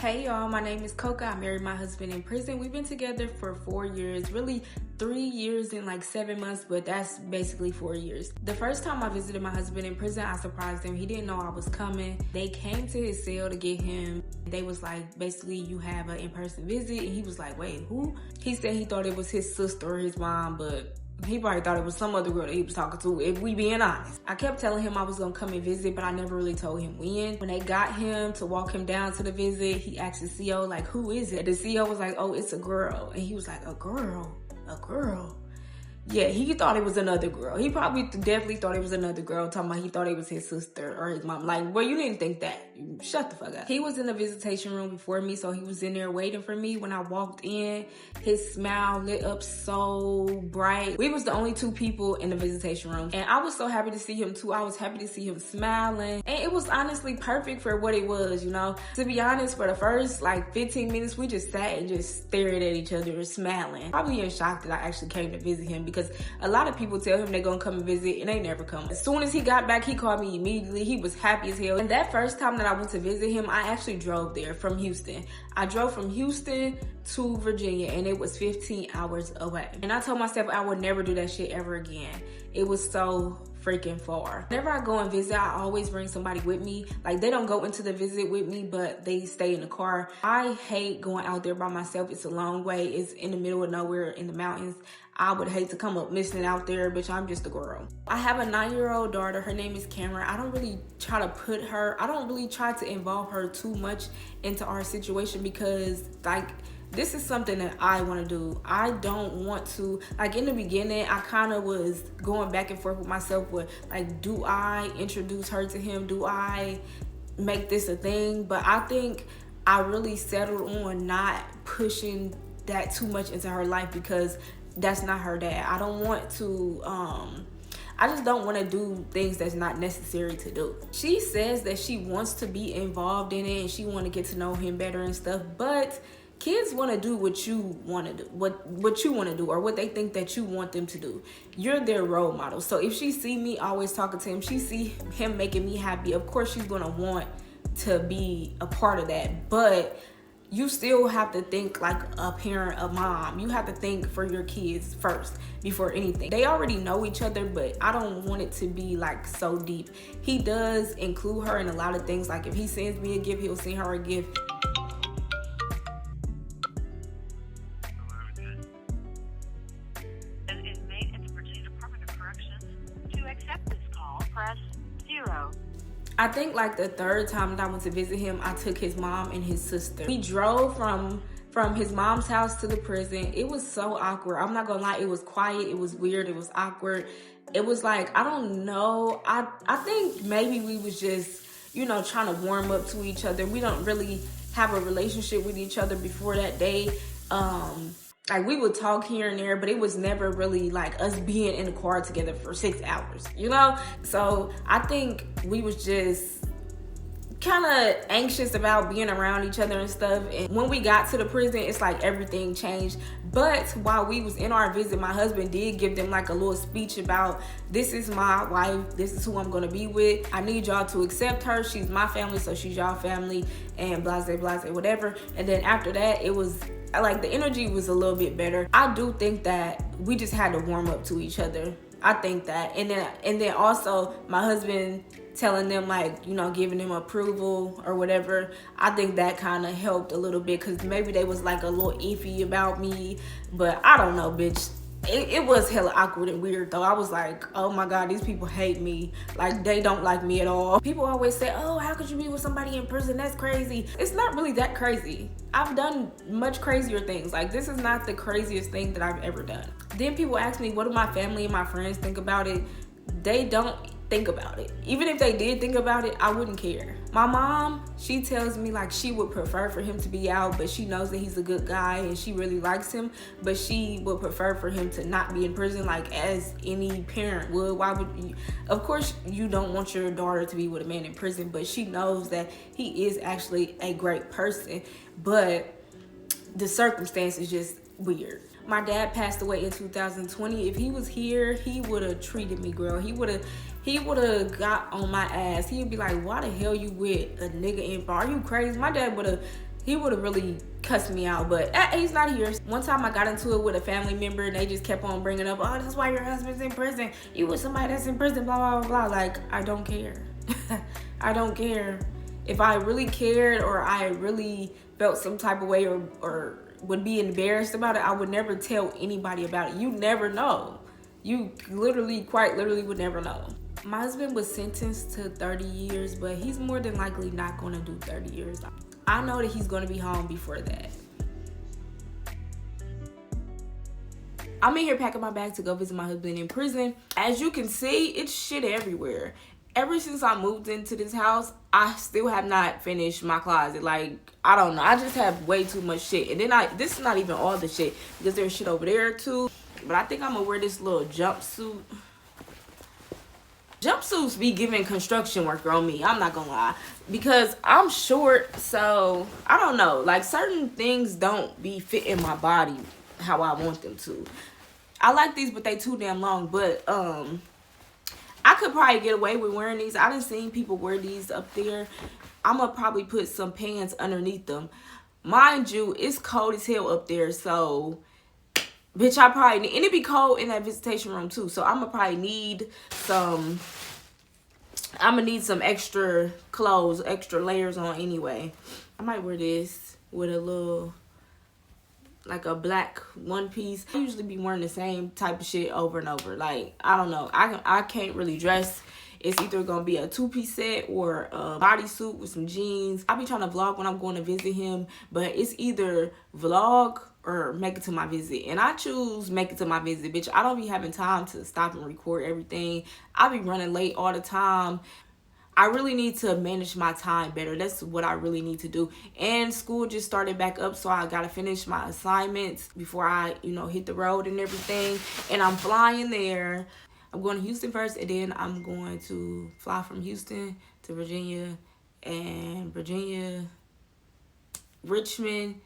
Hey y'all, my name is COCA. I married my husband in prison. We've been together for 4 years, really 3 years and like 7 months, but that's basically 4 years. The first time I visited my husband in prison, I surprised him. He didn't know I was coming. They came to his cell to get him. They was like, basically, you have an in-person visit. And he was like, wait, who? He said he thought it was his sister or his mom, but he probably thought it was some other girl that he was talking to, if we being honest. I kept telling him I was gonna come and visit, but I never really told him when. When they got him to walk him down to the visit, he asked the CO, like, who is it? The CO was like, oh, it's a girl. And he was like, a girl? A girl? Yeah, he thought it was another girl. He probably definitely thought it was another girl, talking about he thought it was his sister or his mom. Like, well, you didn't think that. Shut the fuck up. He was in the visitation room before me, so he was in there waiting for me. When I walked in, his smile lit up so bright. We was the only 2 people in the visitation room, and I was so happy to see him too. I was happy to see him smiling, and it was honestly perfect for what it was, you know? To be honest, for the first like 15 minutes, we just sat and just stared at each other smiling. Probably in shock that I actually came to visit him, because a lot of people tell him they're gonna come and visit and they never come. As soon as he got back, he called me immediately. He was happy as hell. And that first time that I went to visit him, I actually drove there from Houston. I drove from Houston to Virginia, and it was 15 hours away. And I told myself I would never do that shit ever again. It was so freaking far. Whenever I go and visit, I always bring somebody with me. Like, they don't go into the visit with me, but they stay in the car. I hate going out there by myself. It's a long way. It's in the middle of nowhere in the mountains. I would hate to come up missing out there, bitch. I'm just a girl. I have a 9-year-old daughter. Her name is Cameron. I don't really try to involve her too much into our situation, because like, this is something that I want to do. I don't want to, like, in the beginning, I kind of was going back and forth with myself with, like, do I introduce her to him? Do I make this a thing? But I think I really settled on not pushing that too much into her life, because that's not her dad. I don't want to, I just don't want to do things that's not necessary to do. She says that she wants to be involved in it and she want to get to know him better and stuff, but kids want to do what you want to do, what you want to do, or what they think that you want them to do. You're their role model. So if she see me always talking to him, she see him making me happy, of course she's going to want to be a part of that. But you still have to think like a parent, a mom. You have to think for your kids first before anything. They already know each other, but I don't want it to be like so deep. He does include her in a lot of things. Like, if he sends me a gift, he'll send her a gift. I think like the 3rd time that I went to visit him, I took his mom and his sister. We drove from his mom's house to the prison. It was so awkward. I'm not gonna lie, it was quiet, it was weird, it was awkward. It was like, I don't know. I think maybe we was just, you know, trying to warm up to each other. We don't really have a relationship with each other before that day. Like, we would talk here and there, but it was never really like us being in the car together for 6 hours, you know? So I think we was just kind of anxious about being around each other and stuff. And when we got to the prison, it's like everything changed. But while we was in our visit, my husband did give them like a little speech about, this is my wife, this is who I'm gonna be with. I need y'all to accept her. She's my family, so she's y'all family, and blase, blase, whatever. And then after that, it was like the energy was a little bit better. I do think that we just had to warm up to each other. I think that. And then also my husband telling them, like, you know, giving them approval or whatever. I think that kind of helped a little bit, because maybe they was like a little iffy about me, but I don't know, bitch. It was hella awkward and weird though. I was like, oh my God, these people hate me. Like, they don't like me at all. People always say, oh, how could you be with somebody in prison? That's crazy. It's not really that crazy. I've done much crazier things. Like, this is not the craziest thing that I've ever done. Then people ask me, what do my family and my friends think about it? They don't think about it. Even if they did think about it, I wouldn't care. My mom, she tells me like she would prefer for him to be out, but she knows that he's a good guy and she really likes him, but she would prefer for him to not be in prison, like as any parent would. Why would you? Of course you don't want your daughter to be with a man in prison, but she knows that he is actually a great person, but the circumstance is just weird. My dad passed away in 2020. If he was here, he would have treated me, girl. He would have got on my ass. He'd be like, why the hell you with a nigga in bar? Are you crazy? My dad would have he would have really cussed me out, but he's not here. One time I got into it with a family member and they just kept on bringing up, oh, that's why your husband's in prison. You with somebody that's in prison, blah, blah, blah, blah. Like, I don't care. I don't care. If I really cared or I really felt some type of way or would be embarrassed about it, I would never tell anybody about it. You never know. You quite literally would never know. My husband was sentenced to 30 years, but he's more than likely not gonna do 30 years. I know that he's gonna be home before that. I'm in here packing my bag to go visit my husband in prison. As you can see, it's shit everywhere. Ever since I moved into this house, I still have not finished my closet. Like, I don't know. I just have way too much shit. And then this is not even all the shit, because there's shit over there too. But I think I'm gonna wear this little jumpsuit. Jumpsuits be giving construction worker on me, I'm not gonna lie, because I'm short, so I don't know, like certain things don't be fitting my body how I want them to. I like these, but they too damn long. But I could probably get away with wearing these. I done seen people wear these up there. I'm gonna probably put some pants underneath them. Mind you, it's cold as hell up there, so bitch, I probably need, and it be cold in that visitation room too, so I'm gonna probably need some, extra clothes, extra layers on anyway. I might wear this with a little, like a black one piece. I usually be wearing the same type of shit over and over. Like, I don't know, I can't really dress. It's either gonna be a two-piece set or a bodysuit with some jeans. I be trying to vlog when I'm going to visit him, but it's either vlog or make it to my visit. And I choose make it to my visit, bitch. I don't be having time to stop and record everything. I be running late all the time. I really need to manage my time better. That's what I really need to do. And school just started back up, so I gotta finish my assignments before I, hit the road and everything. And I'm flying there. I'm going to Houston first, and then I'm going to fly from Houston to Virginia, and Virginia, Richmond,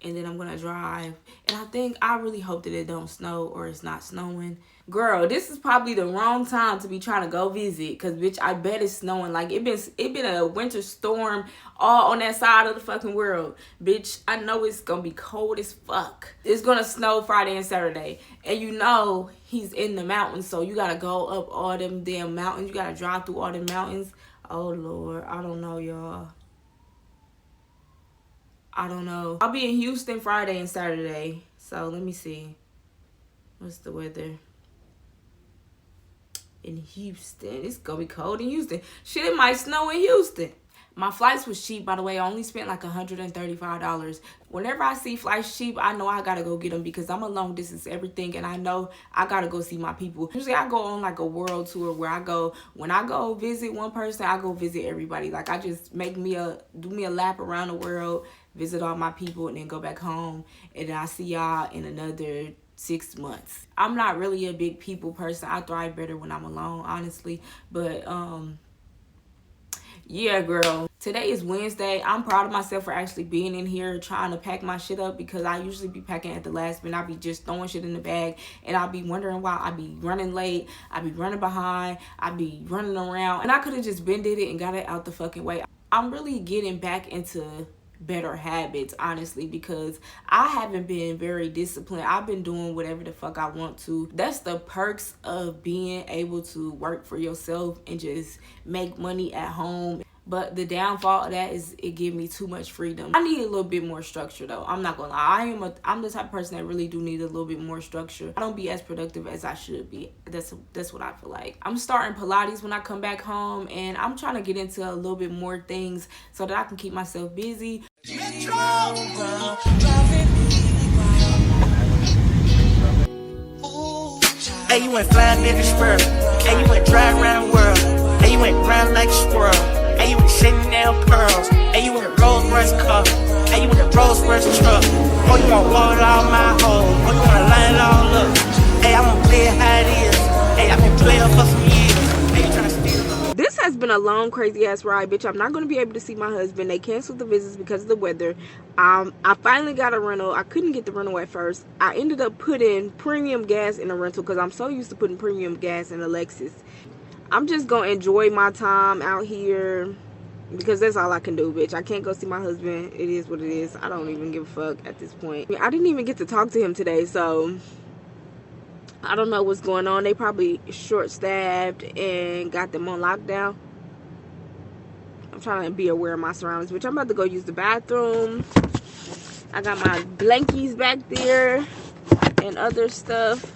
and then I'm going to drive. And I really hope that it don't snow or it's not snowing. Girl, this is probably the wrong time to be trying to go visit, because, bitch, I bet it's snowing. Like, it been a winter storm all on that side of the fucking world. Bitch, I know it's going to be cold as fuck. It's going to snow Friday and Saturday. And he's in the mountains, so you got to go up all them damn mountains. You got to drive through all them mountains. Oh, Lord. I don't know, y'all. I don't know. I'll be in Houston Friday and Saturday. So, let me see. What's the weather in Houston? It's gonna be cold in Houston. Shit, it might snow in Houston. My flights was cheap, by the way. I only spent like $135. Whenever I see flights cheap, I know I gotta go get them, because I'm a long distance everything, and I know I gotta go see my people. Usually I go on like a world tour where when I go visit one person, I go visit everybody. Like, I just do me a lap around the world, visit all my people, and then go back home, and then I see y'all in another 6 months. I'm not really a big people person. I thrive better when I'm alone, honestly. But yeah, girl, today is Wednesday. I'm proud of myself for actually being in here trying to pack my shit up, because I usually be packing at the last minute. I be just throwing shit in the bag, and I'll be wondering why I be running late. I be running behind. I be running around, and I could have just been did it and got it out the fucking way. I'm really getting back into better habits, honestly, because I haven't been very disciplined. I've been doing whatever the fuck I want to. That's the perks of being able to work for yourself and just make money at home. But the downfall of that is it gives me too much freedom. I need a little bit more structure, though. I'm not gonna lie. I'm the type of person that really do need a little bit more structure. I don't be as productive as I should be. That's what I feel like. I'm starting Pilates when I come back home, and I'm trying to get into a little bit more things so that I can keep myself busy. Hey, you went flying nigga spur. Hey, you went drive around the world. Hey, you went round like a squirrel. Hey, you went sitting down pearls. Hey, you went a Rolls Royce car. Hey, you went a Rolls Royce truck. Oh, you want water all my hoes. Oh, you wanna line it all up. Hey, I'm gonna play it how it is. Hey, I've been playing for some years. Hey, you tryna steal. This has been a long, crazy ass ride, bitch. I'm not gonna be able to see my husband. They canceled the visits because of the weather. I finally got a rental. I couldn't get the rental at first. I ended up putting premium gas in a rental because I'm so used to putting premium gas in a Lexus. I'm just gonna enjoy my time out here because that's all I can do, bitch. I can't go see my husband. It is what it is. I don't even give a fuck at this point. I didn't even get to talk to him today, so I don't know what's going on. They probably short-staffed and got them on lockdown. I'm trying to be aware of my surroundings, which I'm about to go use the bathroom. I got my blankies back there and other stuff.